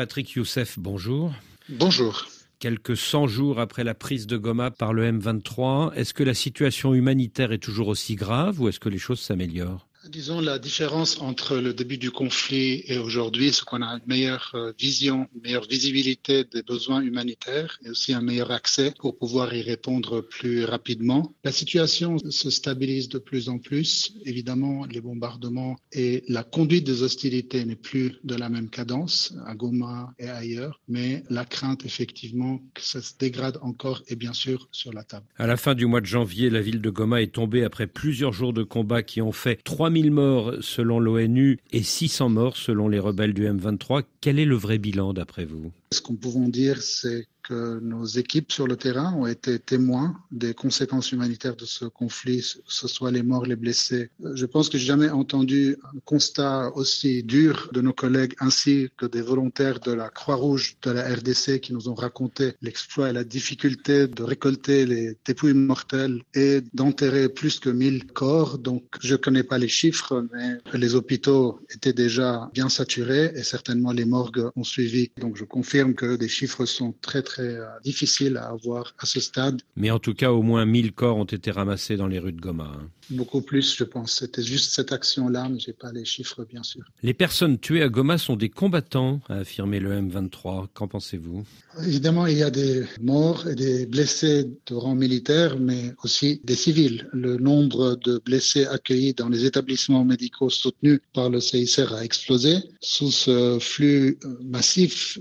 Patrick Youssef, bonjour. Bonjour. Quelques 100 jours après la prise de Goma par le M23, est-ce que la situation humanitaire est toujours aussi grave ou est-ce que les choses s'améliorent ? Disons, la différence entre le début du conflit et aujourd'hui, c'est qu'on a une meilleure vision, une meilleure visibilité des besoins humanitaires et aussi un meilleur accès pour pouvoir y répondre plus rapidement. La situation se stabilise de plus en plus. Évidemment, les bombardements et la conduite des hostilités n'est plus de la même cadence à Goma et ailleurs, mais la crainte effectivement que ça se dégrade encore est bien sûr sur la table. À la fin du mois de janvier, la ville de Goma est tombée après plusieurs jours de combat qui ont fait 3000 morts selon l'ONU et 600 morts selon les rebelles du M23. Quel est le vrai bilan d'après vous ? Ce qu'on peut dire, c'est que nos équipes sur le terrain ont été témoins des conséquences humanitaires de ce conflit, que ce soit les morts, les blessés. Je pense que j'ai jamais entendu un constat aussi dur de nos collègues ainsi que des volontaires de la Croix-Rouge de la RDC qui nous ont raconté l'exploit et la difficulté de récolter les dépouilles mortelles et d'enterrer plus que 1000 corps. Donc, je connais pas les chiffres, mais les hôpitaux étaient déjà bien saturés et certainement les morgues ont suivi. Donc, je confirme que des chiffres sont très difficiles à avoir à ce stade. Mais en tout cas, au moins 1000 corps ont été ramassés dans les rues de Goma. Beaucoup plus, je pense. C'était juste cette action-là, mais j'ai pas les chiffres, bien sûr. Les personnes tuées à Goma sont des combattants, a affirmé le M23. Qu'en pensez-vous ? Évidemment, il y a des morts et des blessés de rang militaire, mais aussi des civils. Le nombre de blessés accueillis dans les établissements médicaux soutenus par le CICR a explosé. Sous ce flux massif,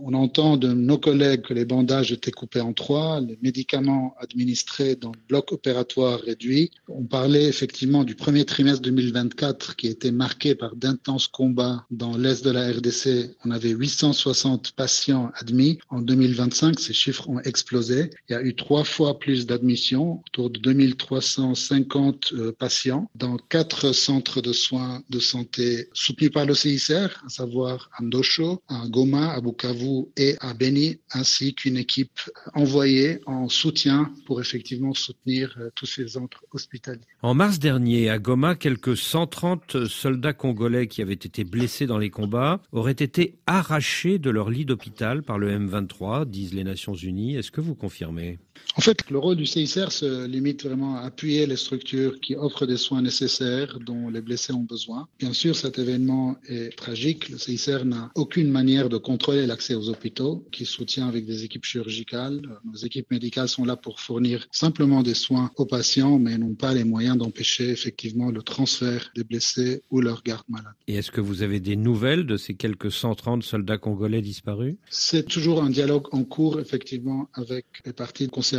on entend de nos collègues que les bandages étaient coupés en 3, les médicaments administrés dans le bloc opératoire réduit. On parlait effectivement du premier trimestre 2024 qui était marqué par d'intenses combats dans l'est de la RDC. On avait 860 patients admis. En 2025, ces chiffres ont explosé. Il y a eu 3 fois plus d'admissions, autour de 2350 patients dans 4 centres de soins de santé soutenus par le CICR, à savoir à Ndosho, à Goma, à Bukavu et à Beni, ainsi qu'une équipe envoyée en soutien pour effectivement soutenir tous ces centres hospitaliers. En mars dernier, à Goma, quelques 130 soldats congolais qui avaient été blessés dans les combats auraient été arrachés de leur lit d'hôpital par le M23, disent les Nations Unies. Est-ce que vous confirmez ? En fait, le rôle du CICR se limite vraiment à appuyer les structures qui offrent des soins nécessaires dont les blessés ont besoin. Bien sûr, cet événement est tragique. Le CICR n'a aucune manière de contrôler l'accès aux hôpitaux, qui soutient avec des équipes chirurgicales. Nos équipes médicales sont là pour fournir simplement des soins aux patients, mais n'ont pas les moyens d'empêcher effectivement le transfert des blessés ou leur garde malade. Et est-ce que vous avez des nouvelles de ces quelques 130 soldats congolais disparus ? C'est toujours un dialogue en cours, effectivement, avec les parties concernées.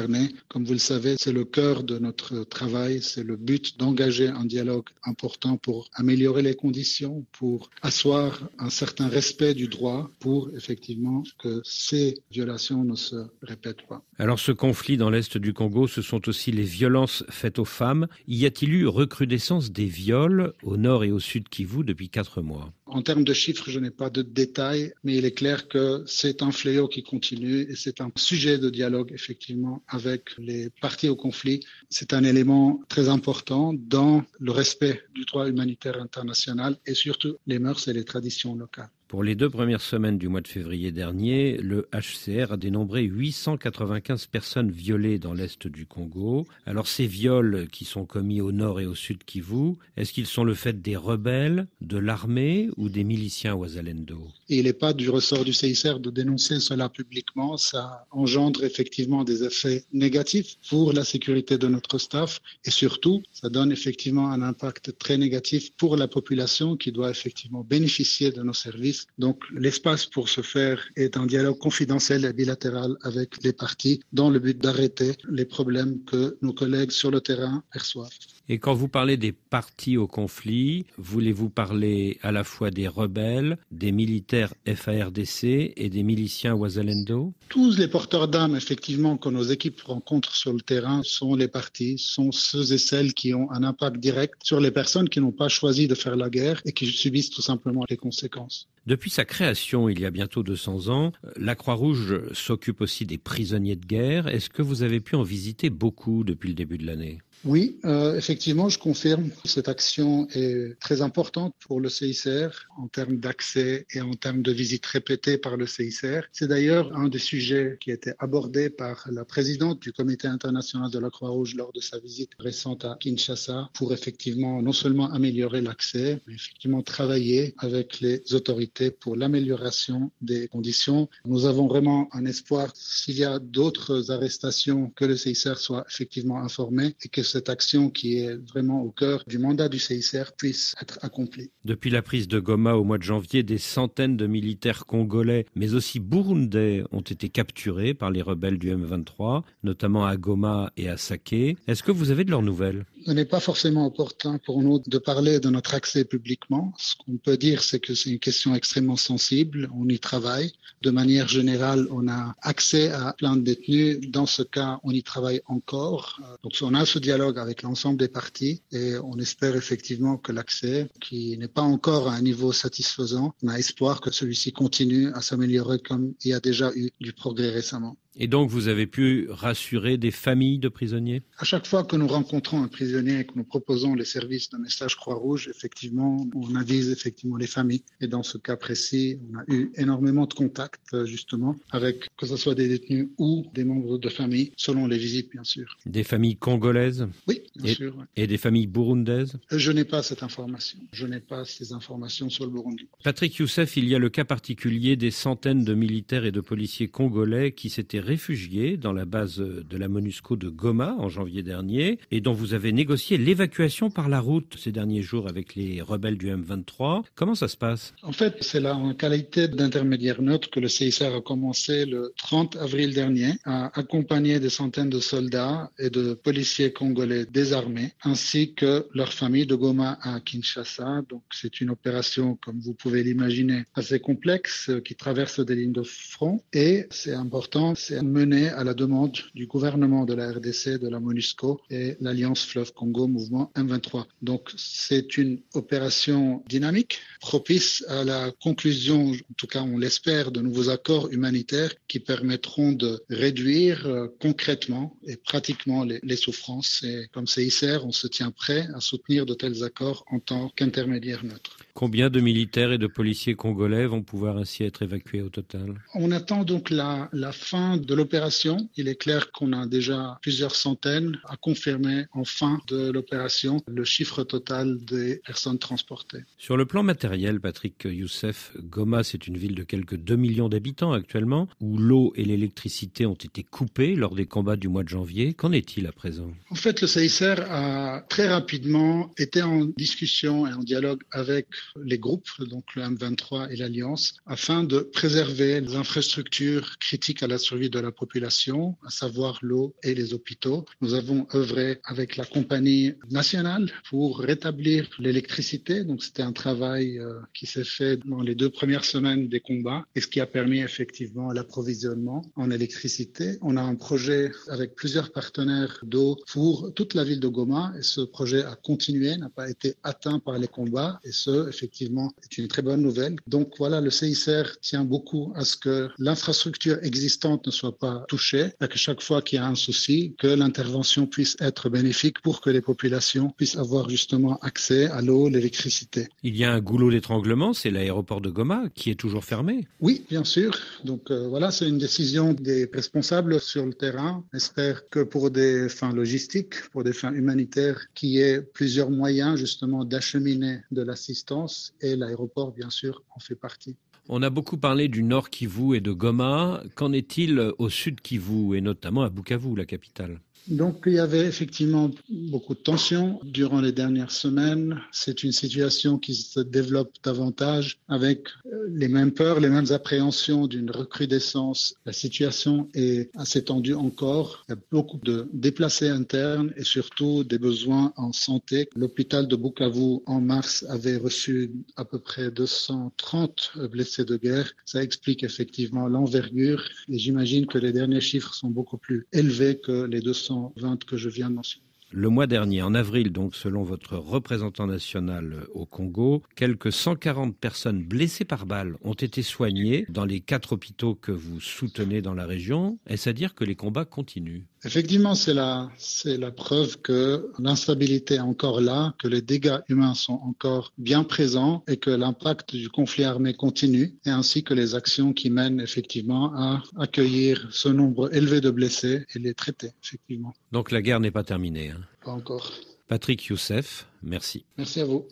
Comme vous le savez, c'est le cœur de notre travail, c'est le but d'engager un dialogue important pour améliorer les conditions, pour asseoir un certain respect du droit, pour effectivement que ces violations ne se répètent pas. Alors ce conflit dans l'est du Congo, ce sont aussi les violences faites aux femmes. Y a-t-il eu recrudescence des viols au nord et au sud Kivu depuis 4 mois ? En termes de chiffres, je n'ai pas de détails, mais il est clair que c'est un fléau qui continue et c'est un sujet de dialogue effectivement avec les parties au conflit. C'est un élément très important dans le respect du droit humanitaire international et surtout les mœurs et les traditions locales. Pour les 2 premières semaines du mois de février dernier, le HCR a dénombré 895 personnes violées dans l'est du Congo. Alors ces viols qui sont commis au nord et au sud Kivu, est-ce qu'ils sont le fait des rebelles, de l'armée ou des miliciens Wazalendo ? Et il n'est pas du ressort du CICR de dénoncer cela publiquement. Ça engendre effectivement des effets négatifs pour la sécurité de notre staff et surtout, ça donne effectivement un impact très négatif pour la population qui doit effectivement bénéficier de nos services. Donc l'espace pour ce faire est un dialogue confidentiel et bilatéral avec les parties dans le but d'arrêter les problèmes que nos collègues sur le terrain perçoivent. Et quand vous parlez des parties au conflit, voulez-vous parler à la fois des rebelles, des militaires FARDC et des miliciens Wazalendo ? Tous les porteurs d'armes, effectivement, que nos équipes rencontrent sur le terrain sont les parties, sont ceux et celles qui ont un impact direct sur les personnes qui n'ont pas choisi de faire la guerre et qui subissent tout simplement les conséquences. Depuis sa création, il y a bientôt 200 ans, la Croix-Rouge s'occupe aussi des prisonniers de guerre. Est-ce que vous avez pu en visiter beaucoup depuis le début de l'année ? Oui, effectivement, je confirme. Cette action est très importante pour le CICR en termes d'accès et en termes de visites répétées par le CICR. C'est d'ailleurs un des sujets qui a été abordé par la présidente du Comité international de la Croix-Rouge lors de sa visite récente à Kinshasa pour effectivement non seulement améliorer l'accès, mais effectivement travailler avec les autorités pour l'amélioration des conditions. Nous avons vraiment un espoir s'il y a d'autres arrestations que le CICR soit effectivement informé et que cette action qui est vraiment au cœur du mandat du CICR puisse être accomplie. Depuis la prise de Goma au mois de janvier, des centaines de militaires congolais, mais aussi burundais, ont été capturés par les rebelles du M23, notamment à Goma et à Sake. Est-ce que vous avez de leurs nouvelles ? Ce n'est pas forcément opportun pour nous de parler de notre accès publiquement. Ce qu'on peut dire, c'est que c'est une question extrêmement sensible. On y travaille. De manière générale, on a accès à plein de détenus. Dans ce cas, on y travaille encore. Donc, on a ce dialogue avec l'ensemble des parties et on espère effectivement que l'accès, qui n'est pas encore à un niveau satisfaisant, on a espoir que celui-ci continue à s'améliorer comme il y a déjà eu du progrès récemment. Et donc, vous avez pu rassurer des familles de prisonniers ? À chaque fois que nous rencontrons un prisonnier et que nous proposons les services de message Croix-Rouge, effectivement, on avise effectivement les familles. Et dans ce cas précis, on a eu énormément de contacts, justement, avec que ce soit des détenus ou des membres de famille, selon les visites, bien sûr. Des familles congolaises ? Oui, bien sûr. Ouais. Et des familles burundaises ? Je n'ai pas cette information. Je n'ai pas ces informations sur le Burundi. Patrick Youssef, il y a le cas particulier des centaines de militaires et de policiers congolais qui s'étaient réfugiés dans la base de la MONUSCO de Goma en janvier dernier et dont vous avez négocié l'évacuation par la route ces derniers jours avec les rebelles du M23. Comment ça se passe ? En fait, c'est là en qualité d'intermédiaire neutre que le CICR a commencé le 30 avril dernier à accompagner des centaines de soldats et de policiers congolais désarmés ainsi que leurs familles de Goma à Kinshasa. Donc c'est une opération, comme vous pouvez l'imaginer, assez complexe qui traverse des lignes de front et c'est important, c'est mené à la demande du gouvernement de la RDC, de la MONUSCO et l'Alliance Fleuve Congo Mouvement M23. Donc c'est une opération dynamique, propice à la conclusion, en tout cas on l'espère, de nouveaux accords humanitaires qui permettront de réduire concrètement et pratiquement les souffrances. Et comme CICR, on se tient prêt à soutenir de tels accords en tant qu'intermédiaire neutre. Combien de militaires et de policiers congolais vont pouvoir ainsi être évacués au total ? On attend donc la fin de l'opération. Il est clair qu'on a déjà plusieurs centaines à confirmer en fin de l'opération le chiffre total des personnes transportées. Sur le plan matériel, Patrick Youssef, Goma, c'est une ville de quelques 2 millions d'habitants actuellement, où l'eau et l'électricité ont été coupées lors des combats du mois de janvier. Qu'en est-il à présent ? En fait, le CICR a très rapidement été en discussion et en dialogue avec les groupes, donc le M23 et l'Alliance, afin de préserver les infrastructures critiques à la survie de la population, à savoir l'eau et les hôpitaux. Nous avons œuvré avec la compagnie nationale pour rétablir l'électricité. Donc c'était un travail qui s'est fait dans les 2 premières semaines des combats et ce qui a permis effectivement l'approvisionnement en électricité. On a un projet avec plusieurs partenaires d'eau pour toute la ville de Goma et ce projet a continué, n'a pas été atteint par les combats et ce, effectivement, est une très bonne nouvelle. Donc voilà, le CICR tient beaucoup à ce que l'infrastructure existante ne soit pas touchée, à que chaque fois qu'il y a un souci, que l'intervention puisse être bénéfique pour que les populations puissent avoir justement accès à l'eau, l'électricité. Il y a un goulot d'étranglement, c'est l'aéroport de Goma qui est toujours fermé. Oui, bien sûr. Donc voilà, c'est une décision des responsables sur le terrain. J'espère que pour des fins logistiques, pour des fins humanitaires, qu'il y ait plusieurs moyens justement d'acheminer de l'assistance et l'aéroport, bien sûr, en fait partie. On a beaucoup parlé du nord Kivu et de Goma. Qu'en est-il au sud Kivu et notamment à Bukavu, la capitale ? Donc, il y avait effectivement beaucoup de tensions durant les dernières semaines. C'est une situation qui se développe davantage avec les mêmes peurs, les mêmes appréhensions d'une recrudescence. La situation est assez tendue encore. Il y a beaucoup de déplacés internes et surtout des besoins en santé. L'hôpital de Bukavu, en mars, avait reçu à peu près 230 blessés de guerre. Ça explique effectivement l'envergure et j'imagine que les derniers chiffres sont beaucoup plus élevés que les 220 que je viens de mentionner. Le mois dernier, en avril, donc selon votre représentant national au Congo, quelques 140 personnes blessées par balle ont été soignées dans les 4 hôpitaux que vous soutenez dans la région. Est-ce à dire que les combats continuent? Effectivement, c'est la preuve que l'instabilité est encore là, que les dégâts humains sont encore bien présents et que l'impact du conflit armé continue, et ainsi que les actions qui mènent effectivement à accueillir ce nombre élevé de blessés et les traiter, effectivement. Donc la guerre n'est pas terminée. Pas encore. Patrick Youssef, merci. Merci à vous.